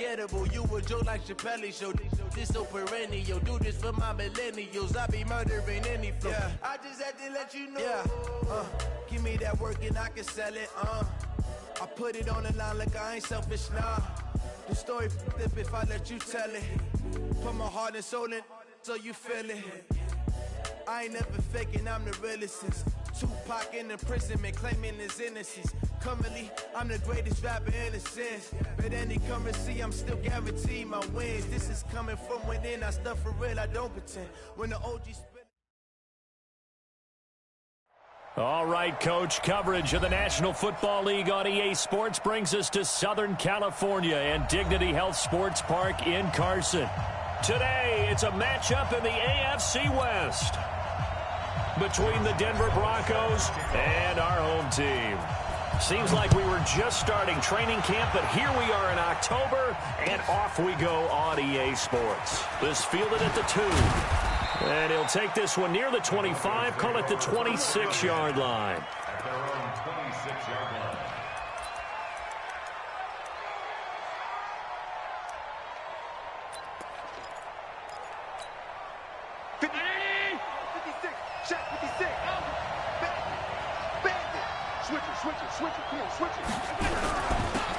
unforgettable. You a joke like Chappelle Show. This so perennial. Do this for my millennials. I be murdering any flow. Yeah. I just had to let you know. Yeah. Give me that work and I can sell it. I put it on the line like I ain't selfish, nah. The story flip if I let you tell it. Put my heart and soul in so you feel it. I ain't never faking, I'm the realest since Tupac in imprisonment, claiming his innocence. Currently, I'm the greatest rapper in a sense. But any currency, I'm still guaranteed my wins. This is coming from within, I stuff for real, I don't pretend. When the OG spit. All right, Coach, coverage of the National Football League on EA Sports brings us to Southern California and Dignity Health Sports Park in Carson. Today, it's a matchup in the AFC West between the Denver Broncos and our home team. Seems like we were just starting training camp, but here we are in October, and off we go on EA Sports. This fielded at the 2. And he'll take this one near the 25, call it the 26-yard line. At their own 26-yard line.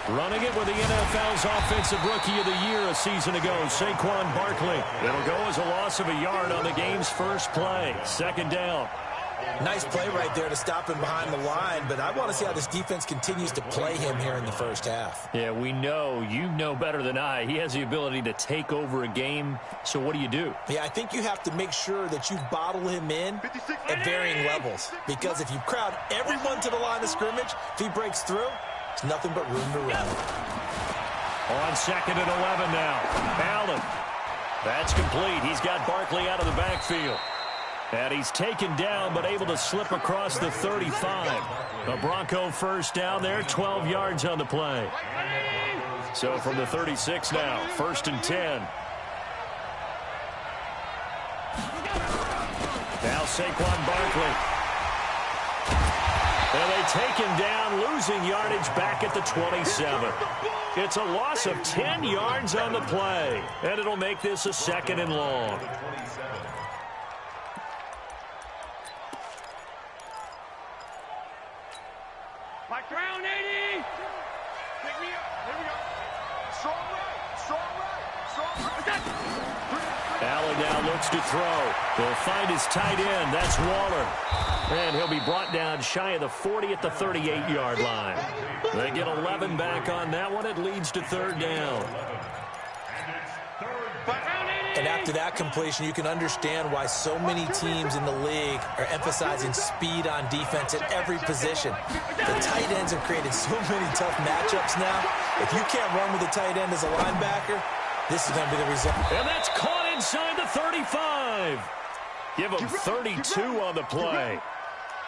Running it with the NFL's Offensive Rookie of the Year a season ago, Saquon Barkley. It'll go as a loss of a yard on the game's first play. Second down. Nice play right there to stop him behind the line, but I want to see how this defense continues to play him here in the first half. Yeah, we know. You know better than I. He has the ability to take over a game, so what do? Yeah, I think you have to make sure that you bottle him in at varying levels, because if you crowd everyone to the line of scrimmage, if he breaks through, it's nothing but room to run. On 2nd and 11 now. Allen. That's complete. He's got Barkley out of the backfield. And he's taken down, but able to slip across the 35. A Bronco first down there, 12 yards on the play. So from the 36 now, 1st and 10. Now Saquon Barkley. And they take him down, losing yardage back at the 27. It's a loss of 10 yards on the play. And it'll make this a 2nd and long. Ground 80. Pick me up. Here we go. Strong right. Strong right. Allen now looks to throw. He'll find his tight end. That's Waller. And he'll be brought down shy of the 40 at the 38-yard line. They get 11 back on that one. It leads to 3rd down. And after that completion, you can understand why so many teams in the league are emphasizing speed on defense at every position. The tight ends have created so many tough matchups now. If you can't run with a tight end as a linebacker, this is going to be the result. And that's caught inside the 35. Give him 32 on the play.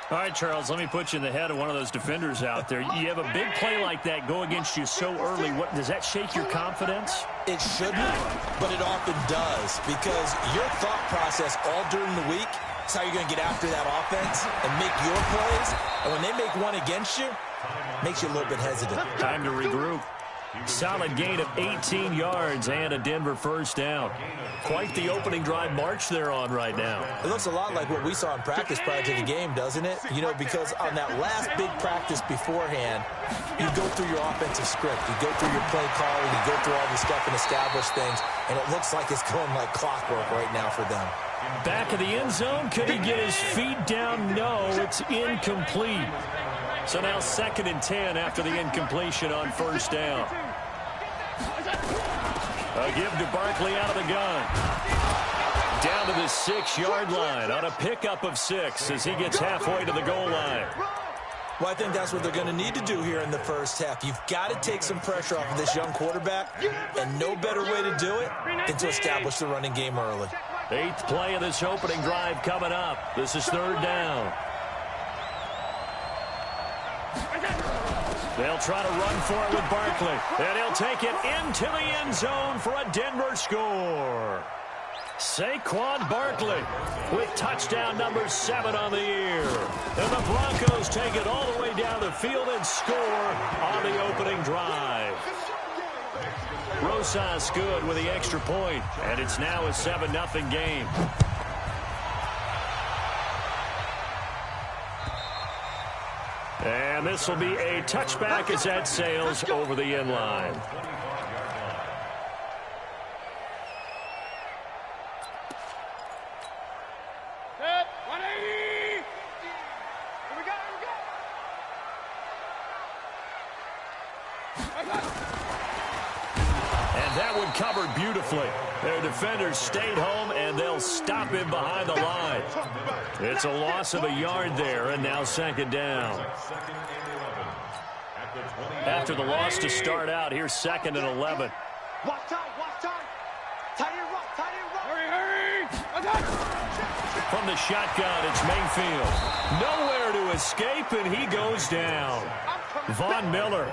All right, Charles, let me put you in the head of one of those defenders out there. You have a big play like that go against you so early. What does that shake your confidence? It shouldn't, but it often does, because your thought process all during the week is how you're going to get after that offense and make your plays. And when they make one against you, it makes you a little bit hesitant. Time to regroup. Solid gain of 18 yards and a Denver first down. Quite the opening drive march they're on right now. It looks a lot like what we saw in practice prior to the game, doesn't it? You know, because on that last big practice beforehand, you go through your offensive script. You go through your play calling. You go through all the stuff and establish things. And it looks like it's going like clockwork right now for them. Back of the end zone. Could he get his feet down? No, it's incomplete. So now 2nd and 10 after the incompletion on first down. A give to Barkley out of the gun. Down to the 6-yard line on a pickup of 6 as he gets halfway to the goal line. Well, I think that's what they're going to need to do here in the first half. You've got to take some pressure off of this young quarterback, and no better way to do it than to establish the running game early. 8th play of this opening drive coming up. This is 3rd down. They'll try to run for it with Barkley. And he'll take it into the end zone for a Denver score. Saquon Barkley with touchdown number 7 on the year. And the Broncos take it all the way down the field and score on the opening drive. Rosas good with the extra point, and it's now a 7-0 game. And this will be a touchback as that sails over the end line. And that one covered beautifully. Their defenders stayed home, and they'll stop him behind the line. It's a loss of a yard there, and now second down. After the loss to start out, here's 2nd and 11. Watch tight, watch tight. Tight and rock, tight and rock. Hurry, hurry. From the shotgun, it's Mayfield. Nowhere to escape, and he goes down. Von Miller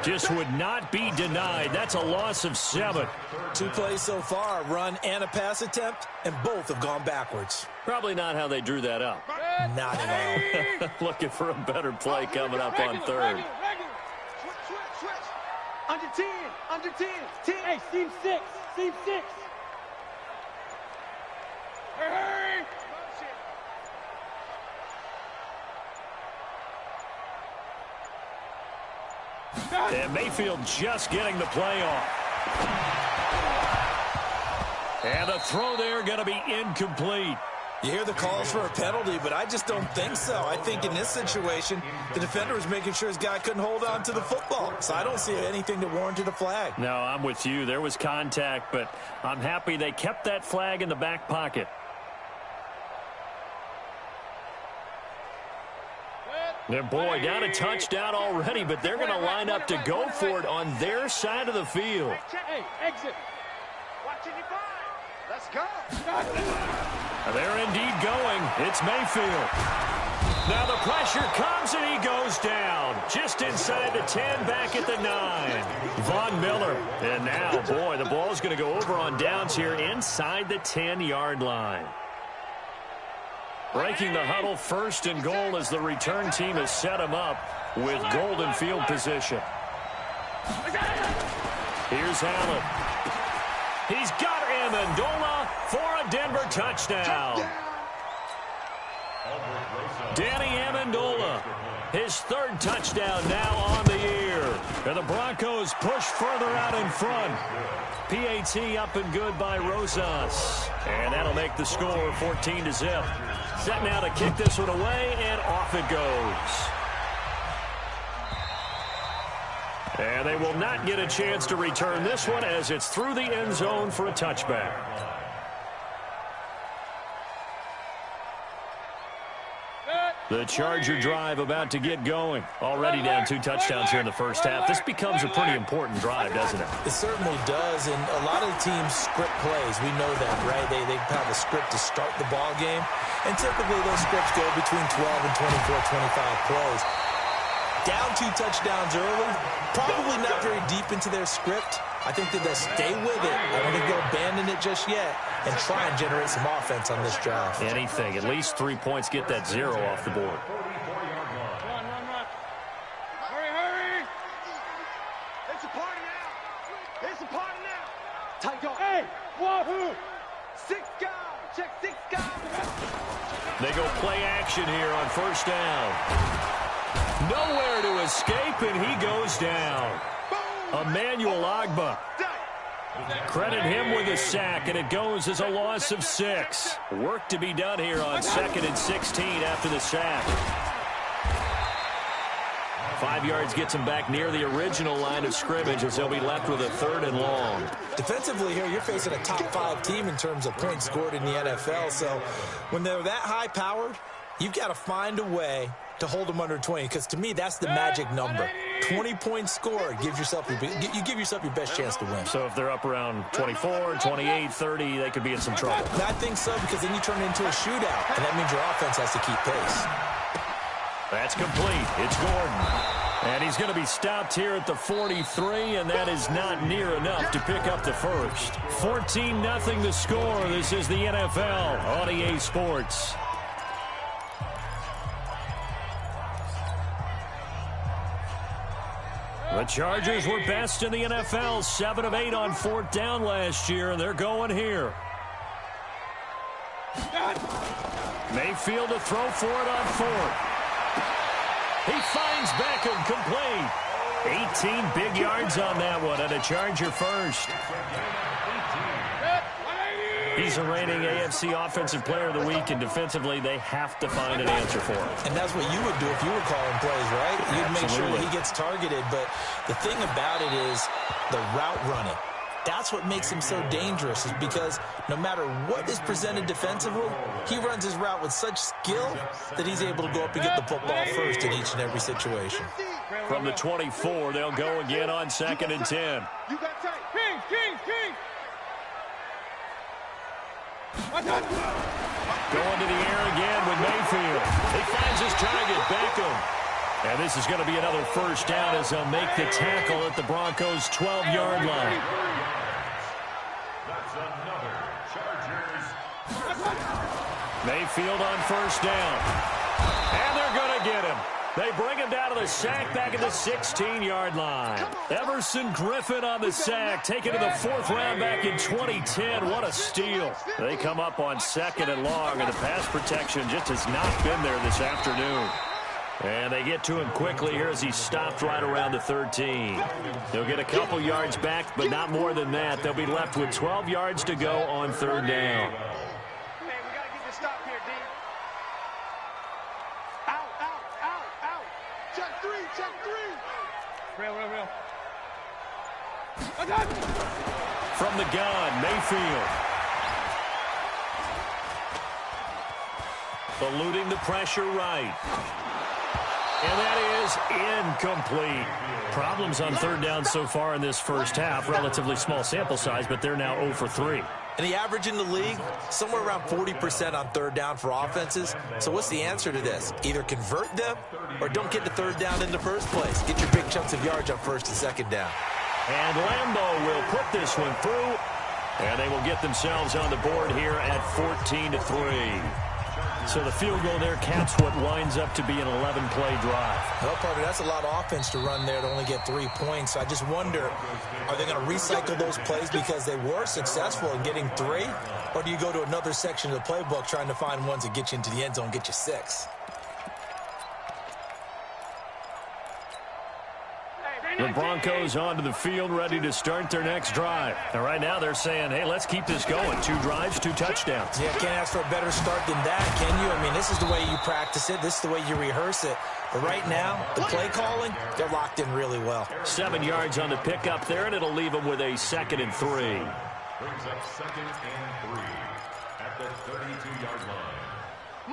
just would not be denied. That's a loss of 7. 2 plays so far, a run and a pass attempt, and both have gone backwards. Probably not how they drew that up. Not at all. Looking for a better play coming up on 3rd. Switch. Under 10, under 10. Hey, seam 6, seam 6. Hurry. And Mayfield just getting the play off. And the throw there going to be incomplete. You hear the calls for a penalty, but I just don't think so. I think in this situation, the defender was making sure his guy couldn't hold on to the football. So I don't see anything that warranted a flag. No, I'm with you. There was contact, but I'm happy they kept that flag in the back pocket. And boy, down a touchdown already, but they're going to line up to go for it on their side of the field. Hey, exit. Watching you find. Let's go. They're indeed going. It's Mayfield. Now the pressure comes, and he goes down. Just inside the 10, back at the 9. Von Miller. And now, boy, the ball's going to go over on downs here inside the 10-yard line. Breaking the huddle, 1st and goal as the return team has set him up with golden field position. Here's Allen. He's got Amendola for a Denver touchdown. Danny Amendola, his 3rd touchdown now on the year. And the Broncos push further out in front. PAT up and good by Rosas. And that'll make the score 14-0. Set now to kick this one away, and off it goes. And they will not get a chance to return this one as it's through the end zone for a touchback. The Charger drive about to get going. Already down 2 touchdowns here in the first half. This becomes a pretty important drive, doesn't it? It certainly does, and a lot of teams script plays. We know that, right? They have a script to start the ball game, and typically those scripts go between 12 and 24, 25 plays. Down 2 touchdowns early, probably not very deep into their script. I think that they'll stay with it. I don't think they'll abandon it just yet and try and generate some offense on this drive. Anything. At least 3 points, get that 0 off the board. Run. Hurry. It's a party now. Tight go. Hey, wahoo. 6 guys. Check 6 guys. They go play action here on 1st down. Nowhere to escape, and he goes down. Emmanuel Ogbah. Credit him with a sack, and it goes as a loss of 6. Work to be done here on 2nd and 16 after the sack. 5 yards gets him back near the original line of scrimmage as they'll be left with a 3rd and long. Defensively here, you're facing a top 5 team in terms of points scored in the NFL. So when they're that high-powered, you've got to find a way to hold them under 20, because to me, that's the magic number. 20 points scored gives yourself you give yourself your best chance to win. So if they're up around 24, 28, 30, they could be in some trouble. I think so, because then you turn it into a shootout, and that means your offense has to keep pace. That's complete. It's Gordon. And he's going to be stopped here at the 43, and that is not near enough to pick up the first. 14-0 the score. This is the NFL on EA Sports. The Chargers were best in the NFL, 7 of 8 on 4th down last year, and they're going here. Mayfield to throw for it on 4th. He finds Beckham complete. 18 big yards on that one, and a Charger first. He's the reigning AFC Offensive Player of the Week, and defensively, they have to find an answer for him. And that's what you would do if you were calling plays, right? You'd make sure that he gets targeted. But the thing about it is the route running. That's what makes him so dangerous, is because no matter what is presented defensively, he runs his route with such skill that he's able to go up and get the football first in each and every situation. From the 24, they'll go again on 2nd and 10. You got tight. King. Going to the air again with Mayfield. He finds his target, Beckham. And this is going to be another first down as they'll make the tackle at the Broncos' 12-yard line. That's another Chargers. Mayfield on first down. And they're going to get him. They bring him down to the sack back at the 16-yard line. Everson Griffin on the sack, taken to the 4th round back in 2010. What a steal. They come up on 2nd and long, and the pass protection just has not been there this afternoon. And they get to him quickly here as he stopped right around the 13. They'll get a couple yards back, but not more than that. They'll be left with 12 yards to go on 3rd down. Hey, we got to get this stop here, D. Out. Check three. Real. From the gun, Mayfield. Eluding the pressure right. And that is incomplete. Problems on 3rd down so far in this first half. Relatively small sample size, but they're now 0 for 3. And the average in the league, somewhere around 40% on 3rd down for offenses. So what's the answer to this? Either convert them or don't get to 3rd down in the first place. Get your big chunks of yards on 1st and 2nd down. And Lambeau will put this one through. And they will get themselves on the board here at 14-3. So the field goal there caps what winds up to be an 11-play drive. Well, partner, that's a lot of offense to run there to only get 3 points. So I just wonder, are they going to recycle those plays because they were successful in getting 3? Or do you go to another section of the playbook trying to find ones that get you into the end zone and get you 6? The Broncos onto the field, ready to start their next drive. And right now they're saying, hey, let's keep this going. 2 drives, 2 touchdowns. Yeah, can't ask for a better start than that, can you? I mean, this is the way you practice it. This is the way you rehearse it. But right now, the play calling, they're locked in really well. 7 yards on the pickup there, and it'll leave them with a 2nd and 3. Brings up 2nd and 3 at the 32-yard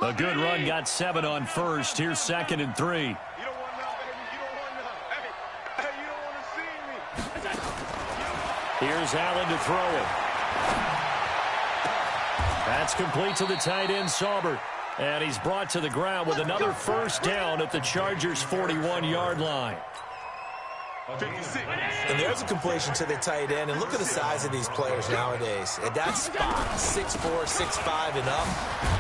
line. A good run, got 7 on 1st. Here's 2nd and 3. Here's Allen to throw it. That's complete to the tight end, Saubert. And he's brought to the ground with another first down at the Chargers' 41-yard line. And there's a completion to the tight end. And look at the size of these players nowadays. At that spot, 6'4", 6'5", and up.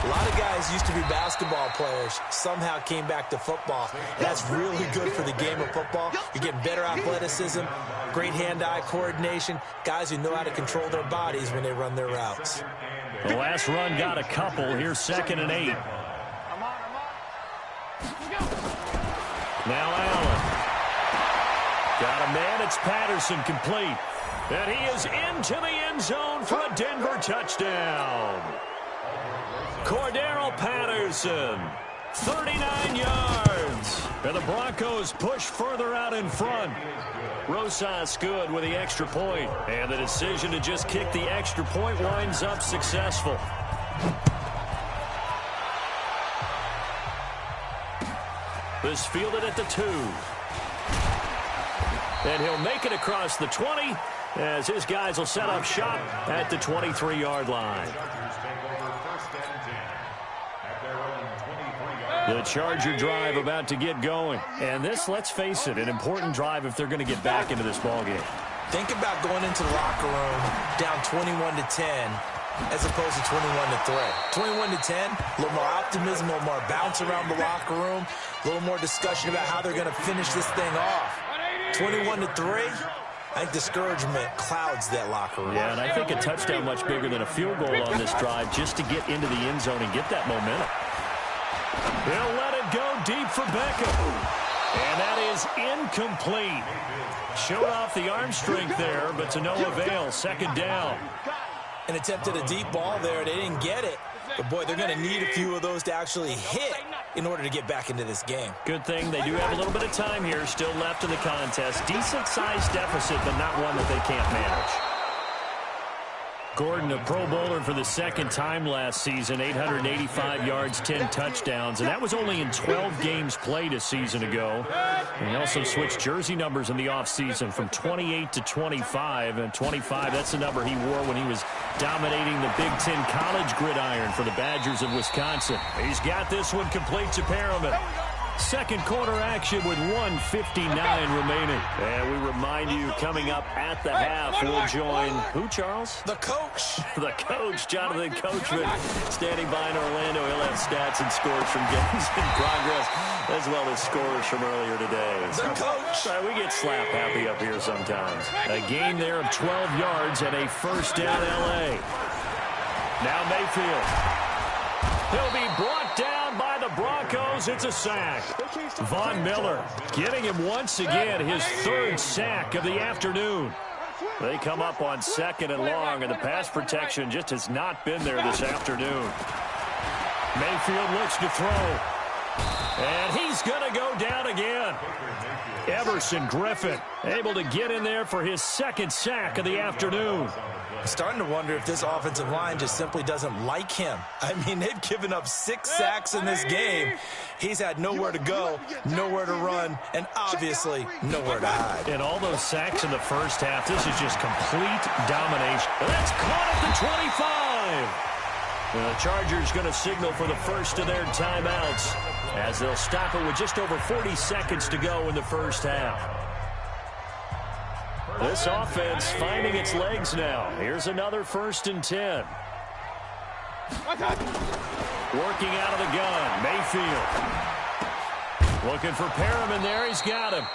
A lot of guys used to be basketball players, somehow came back to football. That's really good for the game of football. You're getting better athleticism, great hand-eye coordination, guys who know how to control their bodies when they run their routes. The last run got a couple. Here's 2nd and 8. Now Allen. Got a man, it's Patterson, complete. And he is into the end zone for a Denver touchdown. Cordero Patterson, 39 yards. And the Broncos push further out in front. Rosas good with the extra point. And the decision to just kick the extra point winds up successful. This fielded at the 2. And he'll make it across the 20 as his guys will set up shop at the 23-yard line. The Charger drive about to get going. And this, let's face it, an important drive if they're going to get back into this ballgame. Think about going into the locker room down 21-10 as opposed to 21-3. 21-10, a little more optimism, a little more bounce around the locker room, a little more discussion about how they're going to finish this thing off. 21-3. I think discouragement clouds that locker room. Yeah, and I think a touchdown much bigger than a field goal on this drive just to get into the end zone and get that momentum. They'll let it go deep for Beckham. And that is incomplete. Showed off the arm strength there, but to no avail. Second down. And attempted a deep ball there. They didn't get it. But, boy, they're going to need a few of those to actually hit in order to get back into this game. Good thing they do have a little bit of time here still left in the contest. Decent-sized deficit, but not one that they can't manage. Gordon, a Pro Bowler for the second time last season, 885 yards, 10 touchdowns, and that was only in 12 games played a season ago. And he also switched jersey numbers in the offseason from 28 to 25, and 25, that's the number he wore when he was dominating the Big Ten college gridiron for the Badgers of Wisconsin. He's got this one complete to Perriman. Second quarter action with 1:59 remaining. And we remind you, coming up at the half, we'll join who, Charles? The coach. The coach, Jonathan Coachman, standing by in Orlando. He'll have stats and scores from games in progress, as well as scores from earlier today. The coach. We get slap happy up here sometimes. A gain there of 12 yards and a first down L.A. Now Mayfield. He'll be brought down by the Broncos. It's a sack. Von Miller getting him once again, his third sack of the afternoon. They come up on second and long, and the pass protection just has not been there this afternoon. Mayfield looks to throw. And he's going to go down again. Everson Griffin able to get in there for his second sack of the afternoon. I'm starting to wonder if this offensive line just simply doesn't like him. I mean, they've given up 6 sacks in this game. He's had nowhere to go, nowhere to run, and obviously nowhere to hide. And all those sacks in the first half, this is just complete domination. And that's caught at the 25. And the Chargers going to signal for the first of their timeouts as they'll stop it with just over 40 seconds to go in the first half. This offense finding its legs now. Here's another 1st and 10. Working out of the gun, Mayfield. Looking for Perriman there. He's got him.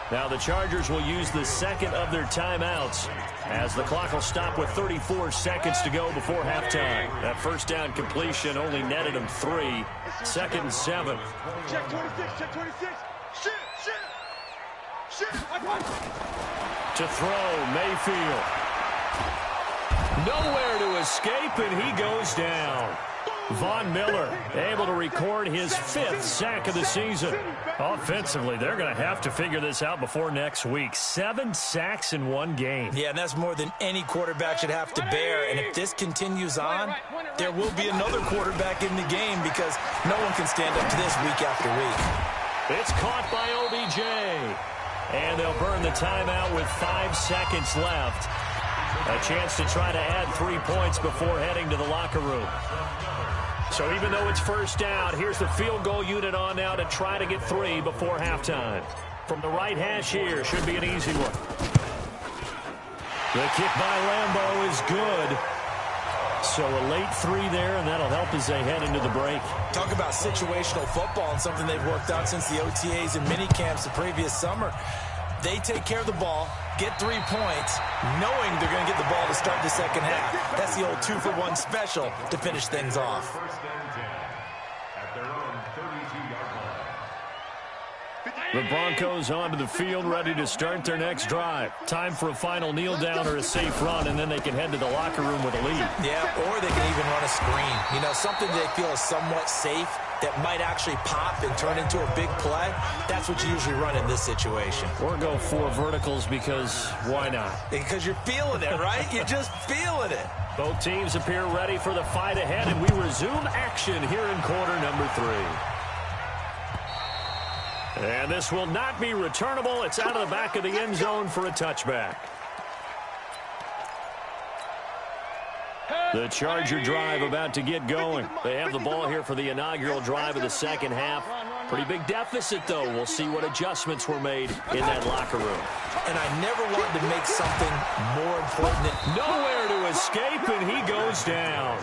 Now the Chargers will use the second of their timeouts as the clock will stop with 34 seconds to go before halftime. That first down completion only netted him 3. 2nd and 7. Check 26, check 26. Shit. To throw, Mayfield. Nowhere to escape, and he goes down. Von Miller able to record his 5th sack of the season. Offensively, they're going to have to figure this out before next week. 7 sacks in one game. Yeah, and that's more than any quarterback should have to bear. And if this continues on, there will be another quarterback in the game because no one can stand up to this week after week. It's caught by OBJ. And they'll burn the timeout with 5 seconds left. A chance to try to add 3 points before heading to the locker room. So even though it's first down, here's the field goal unit on now to try to get 3 before halftime. From the right hash here, should be an easy one. The kick by Lambeau is good. So a late 3 there, and that'll help as they head into the break. Talk about situational football and something they've worked out since the OTAs and mini camps the previous summer. They take care of the ball, get 3 points, knowing they're going to get the ball to start the second half. That's the old 2-for-1 special to finish things off. At their own 32-yard line. The Broncos onto the field, ready to start their next drive. Time for a final kneel down or a safe run, and then they can head to the locker room with a lead. Yeah, or they can even run a screen. You know, something they feel is somewhat safe that might actually pop and turn into a big play. That's what you usually run in this situation. Or go 4 verticals because why not? Because you're feeling it, right? You're just feeling it. Both teams appear ready for the fight ahead, and we resume action here in quarter number 3. And this will not be returnable. It's out of the back of the end zone for a touchback. The Charger drive about to get going. They have the ball here for the inaugural drive of the second half. Pretty big deficit, though. We'll see what adjustments were made in that locker room. And I never wanted to make something more important than nowhere to escape, and he goes down.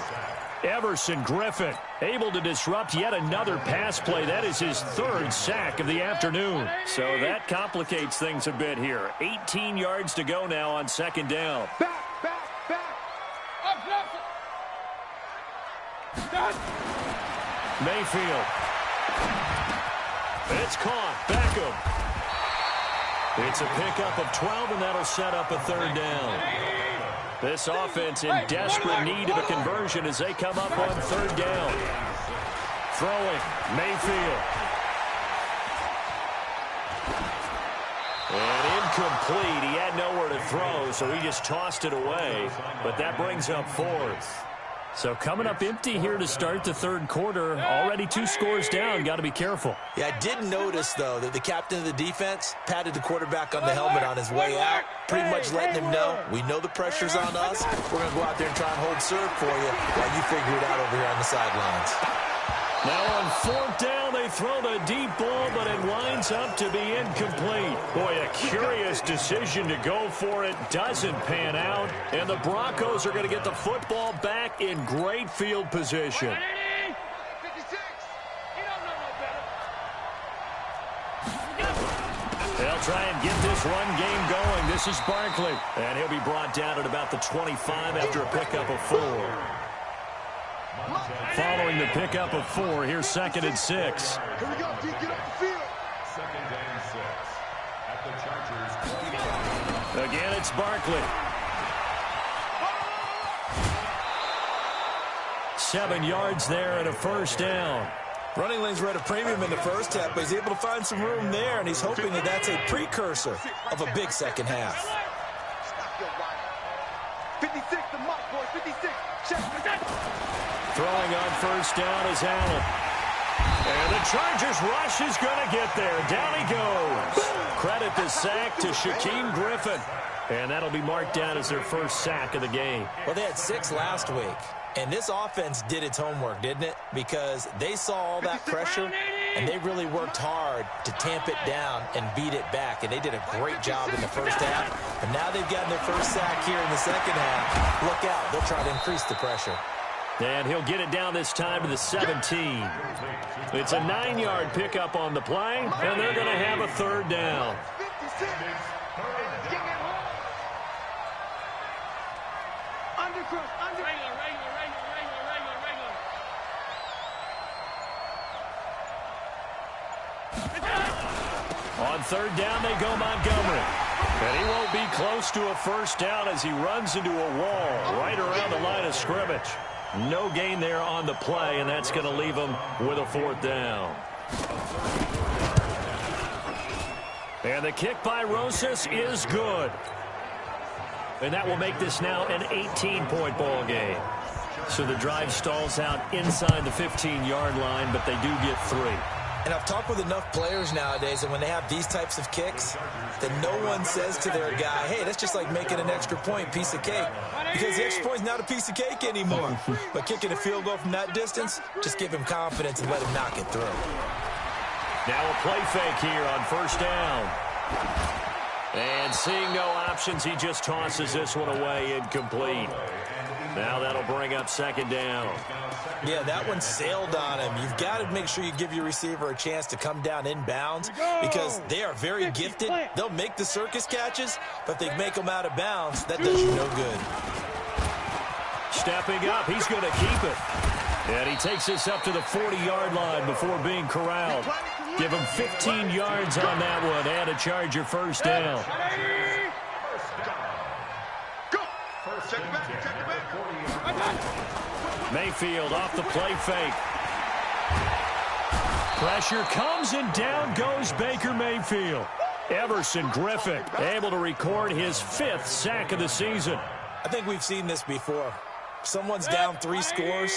Everson Griffin able to disrupt yet another pass play. That is his third sack of the afternoon. So that complicates things a bit here. 18 yards to go now on second down. Back. Mayfield. It's caught. Beckham. It's a pickup of 12, and that'll set up a third down. This offense in desperate need of a conversion as they come up on third down. Throwing, Mayfield. And incomplete. He had nowhere to throw, so he just tossed it away. But that brings up fourth. So coming up empty here to start the third quarter. Already 2 scores down. Got to be careful. Yeah, I did notice, though, that the captain of the defense patted the quarterback on the helmet on his way out, pretty much letting him know, we know the pressure's on us. We're going to go out there and try and hold serve for you while you figure it out over here on the sidelines. Now on fourth down, they throw the deep ball, but it winds up to be incomplete. Boy, a curious decision to go for it. Doesn't pan out, and the Broncos are going to get the football back in great field position. 56. He don't know no better. They'll try and get this run game going. This is Barkley, and he'll be brought down at about the 25 after a pickup of 4. Following the pickup of 4, here's 2nd and 6. Here we go, D. Get off the field. 2nd and 6 at the Chargers. Again, it's Barkley. 7 yards there and a first down. Running lanes were at a premium in the first half, but he's able to find some room there, and he's hoping that that's a precursor of a big second half. Stop your ride. 56, the mark, boys. 56. Check. Throwing on first down is Allen. And the Chargers rush is going to get there. Down he goes. Credit the sack to Shaquem Griffin. And that'll be marked down as their first sack of the game. Well, they had 6 last week. And this offense did its homework, didn't it? Because they saw all that pressure, and they really worked hard to tamp it down and beat it back. And they did a great job in the first half. But now they've gotten their first sack here in the second half. Look out. They'll try to increase the pressure. And he'll get it down this time to the 17. It's a 9-yard pickup on the play, and they're going to have a third down. 56. Undercross, under. Regular. On third down, they go Montgomery. And he won't be close to a first down as he runs into a wall right around the line of scrimmage. No gain there on the play, and that's going to leave him with a fourth down. And the kick by Rosas is good. And that will make this now an 18-point ball game. So the drive stalls out inside the 15-yard line, but they do get 3. And I've talked with enough players nowadays, and when they have these types of kicks, that no one says to their guy, hey, that's just like making an extra point, piece of cake. Because the extra point's not a piece of cake anymore. But kicking a field goal from that distance, just give him confidence and let him knock it through. Now a play fake here on first down. And seeing no options, he just tosses this one away incomplete. Now that'll bring up second down. Yeah, that one sailed on him. You've got to make sure you give your receiver a chance to come down inbounds because they are very gifted. They'll make the circus catches, but if they make them out of bounds, that does you no good. Stepping up, he's going to keep it. And he takes this up to the 40-yard line before being corralled. Give him 15 yards on that one and a Charger first down. Check it back. Mayfield off the play fake. Pressure comes and down goes Baker Mayfield. Everson Griffin able to record his 5th sack of the season. I think we've seen this before. Someone's down 3 scores.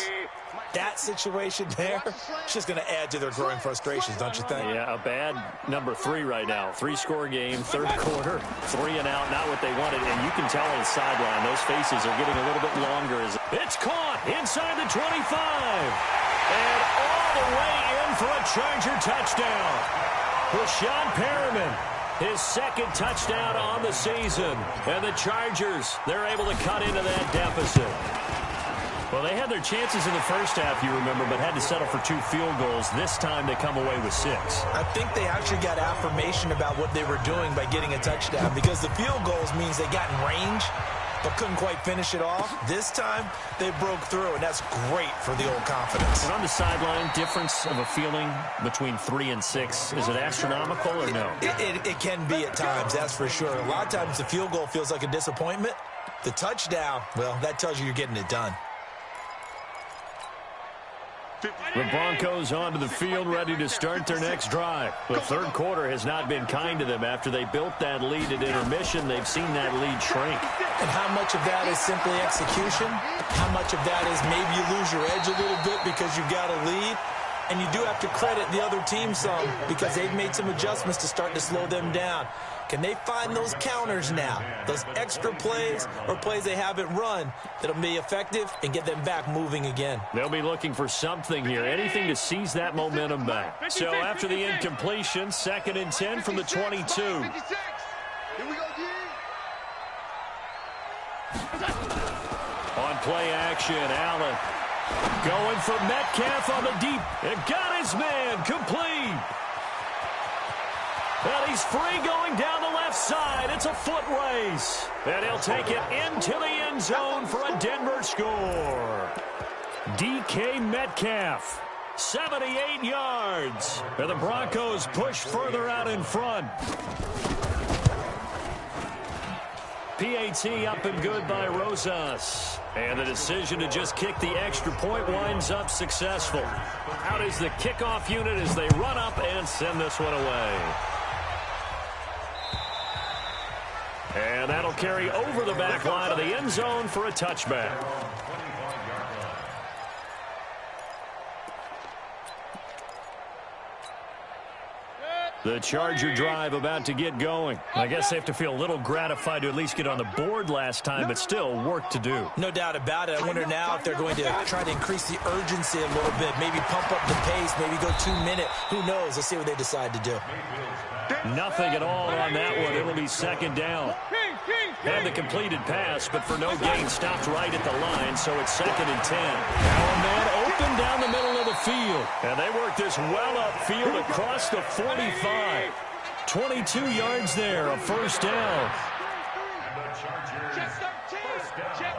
That situation there, it's just going to add to their growing frustrations, don't you think? Yeah, a bad number 3 right now. 3-score game, third quarter, 3 and out, not what they wanted. And you can tell on the sideline, those faces are getting a little bit longer. It's caught inside the 25. And all the way in for a Charger touchdown. Rashawn Perriman, his 2nd touchdown on the season. And the Chargers, they're able to cut into that deficit. Well, they had their chances in the first half, you remember, but had to settle for 2 field goals. This time they come away with 6. I think they actually got affirmation about what they were doing by getting a touchdown, because the field goals means they got in range but couldn't quite finish it off. This time, they broke through, and that's great for the old confidence. And on the sideline, difference of a feeling between 3 and 6, is it astronomical or no? It can be at times, that's for sure. A lot of times the field goal feels like a disappointment. The touchdown, well, that tells you you're getting it done. The Broncos onto the field, ready to start their next drive. The third quarter has not been kind to them. After they built that lead at intermission, they've seen that lead shrink. And how much of that is simply execution? How much of that is maybe you lose your edge a little bit because you've got a lead? And you do have to credit the other team some, because they've made some adjustments to start to slow them down. Can they find those counters now, those extra plays or plays they haven't run that'll be effective and get them back moving again? They'll be looking for something here, anything to seize that momentum back. So after the incompletion, 2nd and 10 from the 22. Here we go, D. On play action, Allen going for Metcalf on the deep. It got his man complete. And he's free going down the left side. It's a foot race. And he'll take it into the end zone for a Denver score. DK Metcalf, 78 yards. And the Broncos push further out in front. PAT up and good by Rosas. And the decision to just kick the extra point winds up successful. Out is the kickoff unit as they run up and send this one away. And that'll carry over the back line of the end zone for a touchback. The Charger drive about to get going. I guess they have to feel a little gratified to at least get on the board last time, but still work to do. No doubt about it. I wonder now if they're going to try to increase the urgency a little bit, maybe pump up the pace, maybe go 2-minute. Who knows? Let's see what they decide to do. Nothing at all on that one. It'll be 2nd down. Had the completed pass, but for no gain, stopped right at the line, so it's 2nd and 10. Now a man open down the middle of the field. And they work this well upfield across the 45. 22 yards there, a first down. Check 13. Check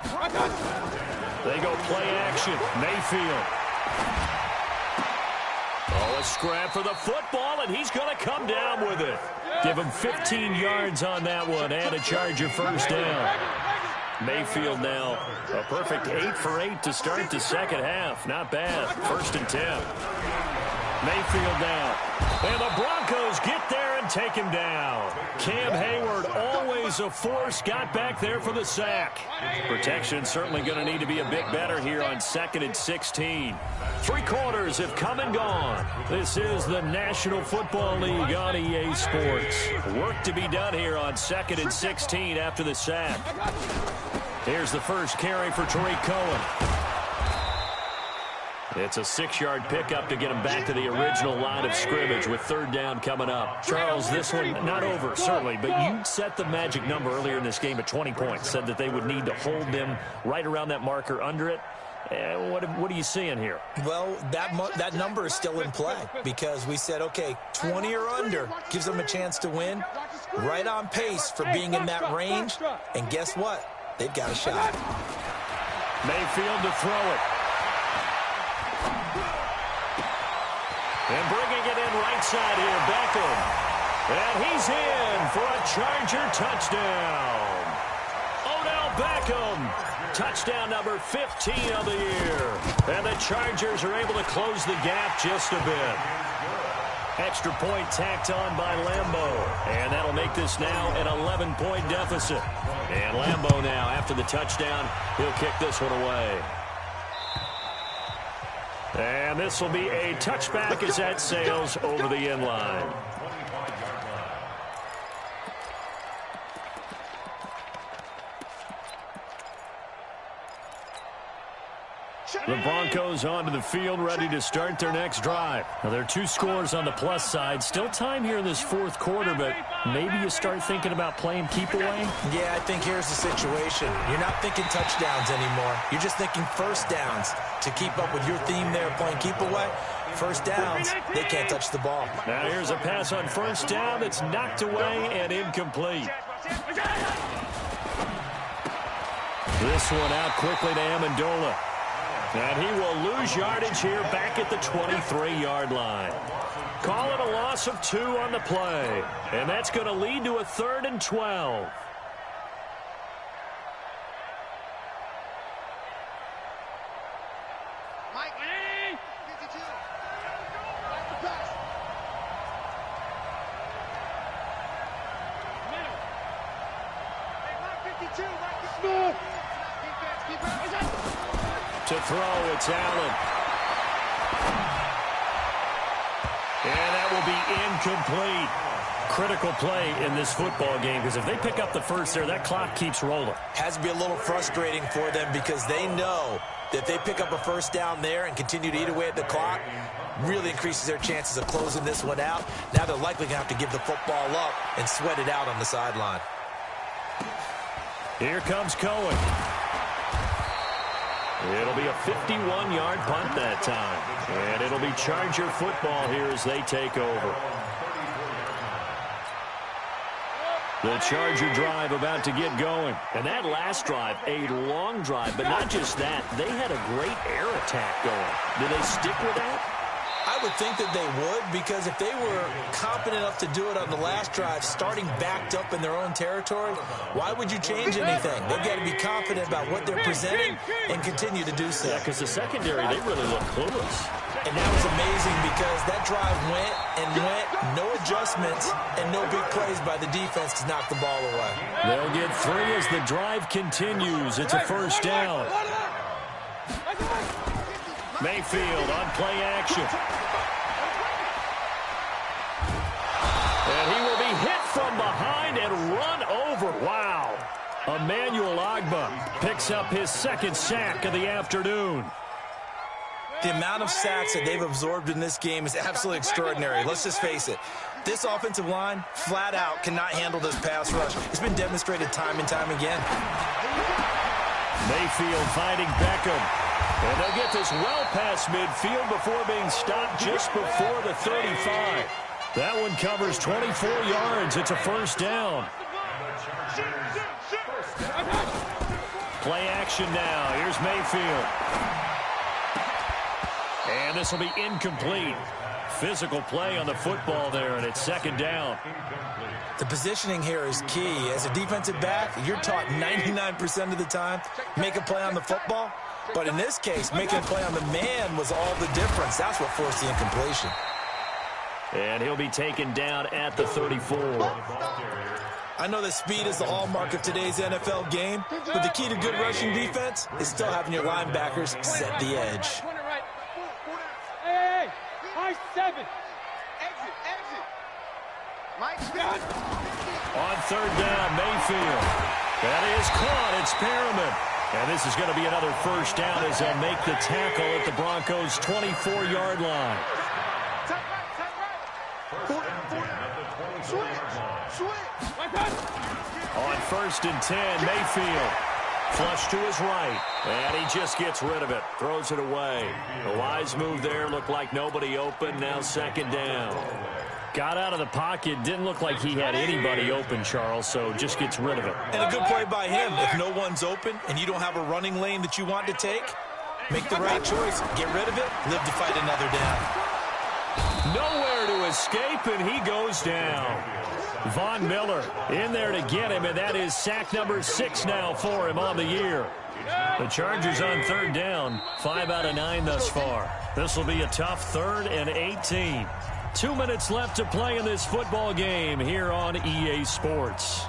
13. They go play action. Mayfield. Oh, a scrap for the football, and he's going to come down with it. Give him 15 yards on that one and a Charger first down. Mayfield now a perfect 8 for 8 to start the second half. Not bad. 1st and 10. Mayfield now. And the Broncos get there and take him down. Cam Hayward, always a force, got back there for the sack. Protection certainly going to need to be a bit better here on 2nd and 16. 3 quarters have come and gone. This is the National Football League on EA Sports. Work to be done here on 2nd and 16 after the sack. Here's the first carry for Tariq Cohen. It's a 6-yard pickup to get him back to the original line of scrimmage with 3rd down coming up. Charles, this one not over, certainly, but you set the magic number earlier in this game at 20 points, said that they would need to hold them right around that marker under it. What are you seeing here? Well, that number is still in play because we said, okay, 20 or under gives them a chance to win. Right on pace for being in that range. And guess what? They've got a shot. Mayfield to throw it. And bringing it in right side here, Beckham. And he's in for a Charger touchdown. Odell Beckham. Touchdown number 15 of the year. And the Chargers are able to close the gap just a bit. Extra point tacked on by Lambeau. And that'll make this now an 11-point deficit. And Lambeau now, after the touchdown, he'll kick this one away. And this will be a touchback as that sails over the end line. Check. The Broncos onto the field, ready to start their next drive. Now, there are 2 scores on the plus side. Still time here in this 4th quarter, but maybe you start thinking about playing keep away? Yeah, I think here's the situation. You're not thinking touchdowns anymore. You're just thinking first downs. To keep up with your theme there, playing keep away, first downs, they can't touch the ball. Now, here's a pass on first down that's knocked away and incomplete. This one out quickly to Amendola. And he will lose yardage here back at the 23-yard line. Call it a loss of 2 on the play. And that's going to lead to a 3rd and 12. Mike, 52. Middle. Hey, Mike, 52. Mike, smooth. Defense, keep it. To throw, it's Allen. And that will be incomplete. Critical play in this football game, because if they pick up the first there, that clock keeps rolling. Has to be a little frustrating for them because they know that if they pick up a first down there and continue to eat away at the clock, really increases their chances of closing this one out. Now they're likely going to have to give the football up and sweat it out on the sideline. Here comes Cohen. It'll be a 51-yard punt that time. And it'll be Charger football here as they take over. The Charger drive about to get going. And that last drive, a long drive, but not just that. They had a great air attack going. Do they stick with that? I would think that they would, because if they were confident enough to do it on the last drive, starting backed up in their own territory, why would you change anything? They've got to be confident about what they're presenting and continue to do so. Yeah, because the secondary, they really look clueless. And that was amazing because that drive went and went, no adjustments, and no big plays by the defense to knock the ball away. They'll get 3 as the drive continues. It's a first down. Mayfield on play action. And he will be hit from behind and run over. Wow. Emmanuel Ogbah picks up his 2nd sack of the afternoon. The amount of sacks that they've absorbed in this game is absolutely extraordinary. Let's just face it. This offensive line, flat out, cannot handle this pass rush. It's been demonstrated time and time again. Mayfield finding Beckham. And they'll get this well past midfield before being stopped just before the 35. That one covers 24 yards. It's a first down. Play action now. Here's Mayfield. And this will be incomplete. Physical play on the football there, and it's 2nd down. The positioning here is key. As a defensive back, you're taught 99% of the time, make a play on the football. But in this case, making a play on the man was all the difference. That's what forced the incompletion. And he'll be taken down at the 34. I know that speed is the hallmark of today's NFL game, but the key to good rushing defense is still having your linebackers set the edge. Hey, high 7. Exit. Mike, on 3rd down, Mayfield. That is caught. It's Perriman. And this is going to be another first down as they'll make the tackle at the Broncos' 24-yard line. On 1st and 10, Mayfield. Flush to his right. And he just gets rid of it. Throws it away. A wise move there. Looked like nobody open. Now 2nd down. Got out of the pocket. Didn't look like he had anybody open, Charles, so just gets rid of it. And a good play by him. If no one's open and you don't have a running lane that you want to take, make the right choice. Get rid of it. Live to fight another down. Nowhere to escape, and he goes down. Von Miller in there to get him, and that is sack number 6 now for him on the year. The Chargers on 3rd down, 5 out of 9 thus far. This will be a tough 3rd and 18. 2 minutes left to play in this football game here on EA Sports.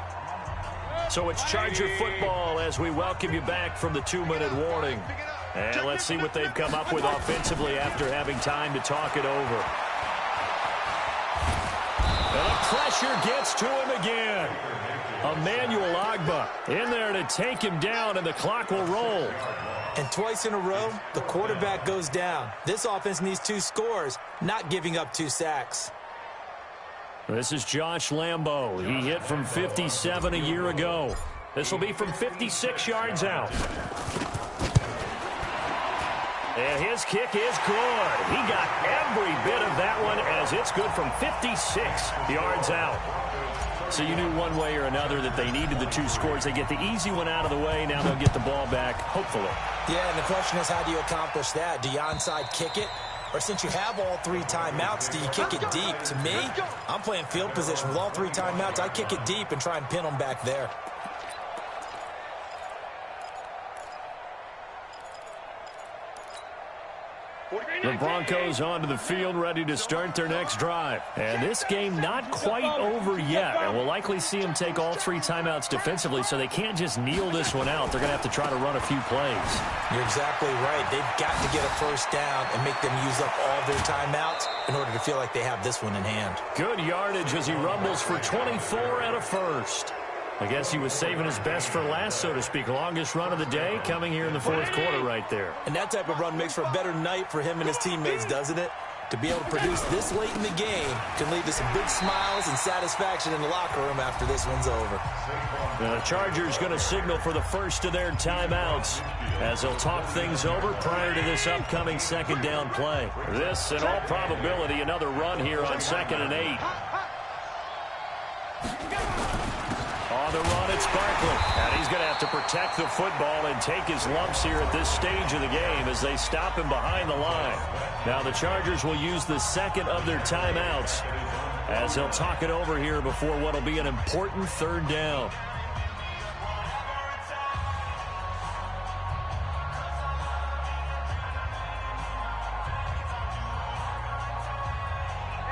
So it's Charger football as we welcome you back from the 2-minute warning. And let's see what they've come up with offensively after having time to talk it over. And the pressure gets to him again. Emmanuel Ogbah in there to take him down, and the clock will roll. And twice in a row, the quarterback goes down. This offense needs 2 scores, not giving up 2 sacks. This is Josh Lambo. He hit from 57 a year ago. This will be from 56 yards out. And his kick is good. He got every bit of that one as it's good from 56 yards out. So you knew one way or another that they needed the 2 scores. They get the easy one out of the way. Now they'll get the ball back, hopefully. Yeah, and the question is, how do you accomplish that? Do you onside kick it? Or since you have all 3 timeouts, do you kick it deep? To me, I'm playing field position. With all 3 timeouts, I kick it deep and try and pin them back there. The Broncos onto the field, ready to start their next drive. And this game not quite over yet. And we'll likely see them take all 3 timeouts defensively, so they can't just kneel this one out. They're going to have to try to run a few plays. You're exactly right. They've got to get a first down and make them use up all their timeouts in order to feel like they have this one in hand. Good yardage as he rumbles for 24 and a first. I guess he was saving his best for last, so to speak. Longest run of the day coming here in the 4th quarter right there. And that type of run makes for a better night for him and his teammates, doesn't it? To be able to produce this late in the game can lead to some big smiles and satisfaction in the locker room after this one's over. The Chargers going to signal for the first of their timeouts as they'll talk things over prior to this upcoming 2nd down play. This, in all probability, another run here on 2nd and 8. On the run, it's Barkley. And he's going to have to protect the football and take his lumps here at this stage of the game as they stop him behind the line. Now the Chargers will use the 2nd of their timeouts as they'll talk it over here before what will be an important 3rd down.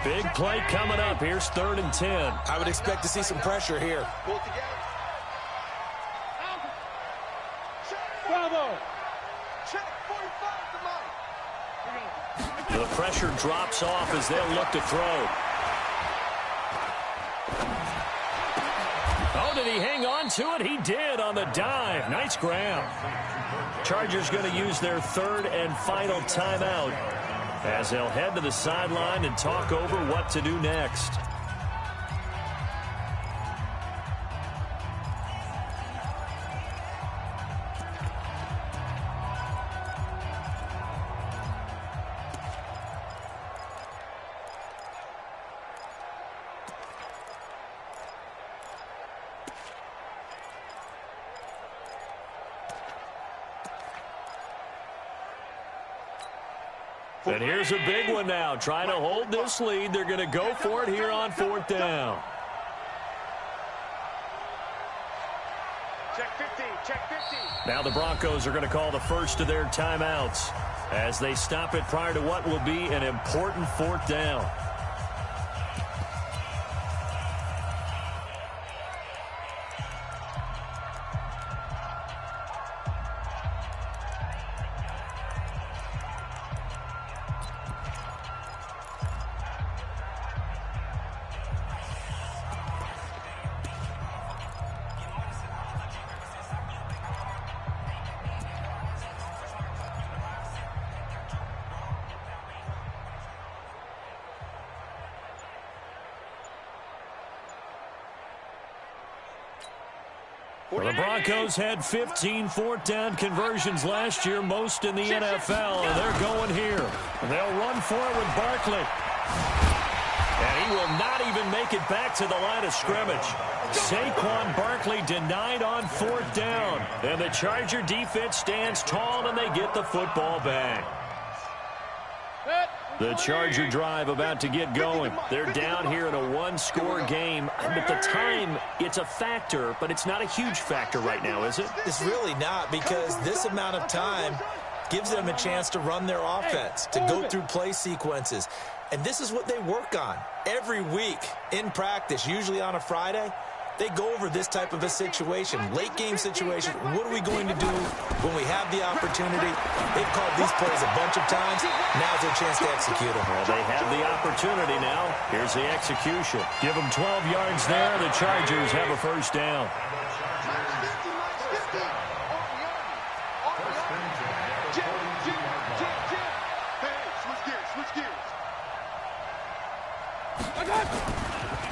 Big play coming up. Here's 3rd and 10. I would expect to see some pressure here. Bravo. The pressure drops off as they'll look to throw. Oh, did he hang on to it? He did on the dive. Nice grab. Chargers going to use their 3rd and final timeout as they'll head to the sideline and talk over what to do next. And here's a big one now. Trying to hold this lead. They're going to go for it here on 4th down. Check 50, check 50. Now the Broncos are going to call the first of their timeouts as they stop it prior to what will be an important 4th down. Well, the Broncos had 15 4th down conversions last year, most in the NFL, and they're going here. They'll run for it with Barkley. And he will not even make it back to the line of scrimmage. Saquon Barkley denied on 4th down. And the Charger defense stands tall, and they get the football back. The Charger drive about to get going. They're down here in a 1-score game. But the time, it's a factor, but it's not a huge factor right now, is it? It's really not, because this amount of time gives them a chance to run their offense, to go through play sequences. And this is what they work on every week in practice, usually on a Friday. they go over this type of a situation, late game situation. What are we going to do when we have the opportunity? They've called these plays a bunch of times. Now's their chance to execute them. Well, they have the opportunity now. Here's the execution. Give them 12 yards there. The Chargers have a first down.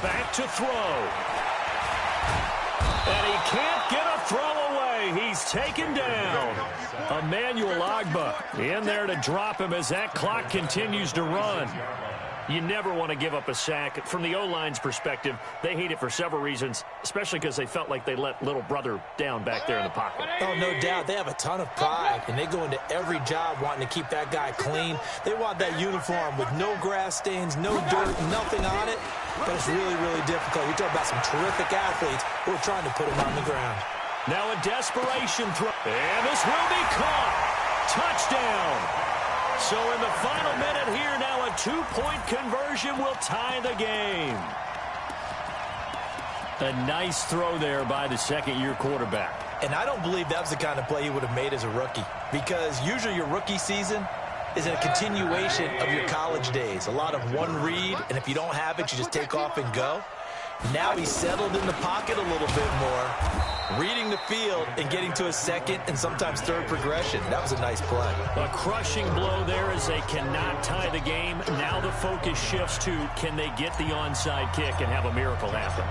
Back to throw. And he can't get a throw away. He's taken down. Emmanuel Ogbah in there to drop him as that clock continues to run. You never want to give up a sack. From the O-line's perspective, they hate it for several reasons, especially because they felt like they let little brother down back there in the pocket. Oh, no doubt. They have a ton of pride, and they go into every job wanting to keep that guy clean. They want that uniform with no grass stains, no dirt, nothing on it. But it's really, really difficult. You're talking about some terrific athletes who are trying to put him on the ground. Now a desperation throw. And this will be caught. Touchdown. So in the final minute here, now a 2-point conversion will tie the game. A nice throw there by the second-year quarterback. And I don't believe that was the kind of play he would have made as a rookie, because usually your rookie season is a continuation of your college days. A lot of one read, and if you don't have it, you just take off and go. Now he's settled in the pocket a little bit more, reading the field and getting to a second and sometimes third progression. That was a nice play. A crushing blow there as they cannot tie the game. Now the focus shifts to, can they get the onside kick and have a miracle happen?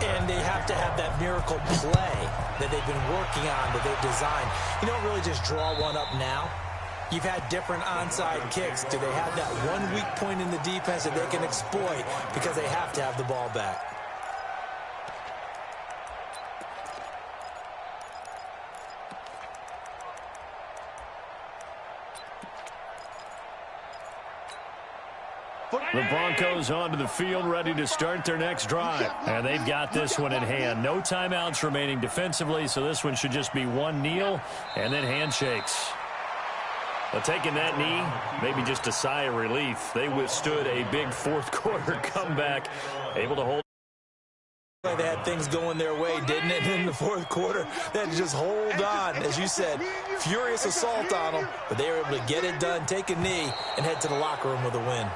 And they have to have that miracle play that they've been working on, that they've designed. You don't really just draw one up now. You've had different onside kicks. Do they have that one weak point in the defense that they can exploit because they have to have the ball back? The Broncos onto the field, ready to start their next drive. And they've got this one in hand. No timeouts remaining defensively, so this one should just be one kneel and then handshakes. But taking that knee, maybe just a sigh of relief. They withstood a big fourth-quarter comeback, able to hold. They had things going their way, didn't it? In the fourth quarter, they had to just hold on. As you said, furious assault on them, but they were able to get it done, take a knee, and head to the locker room with a win.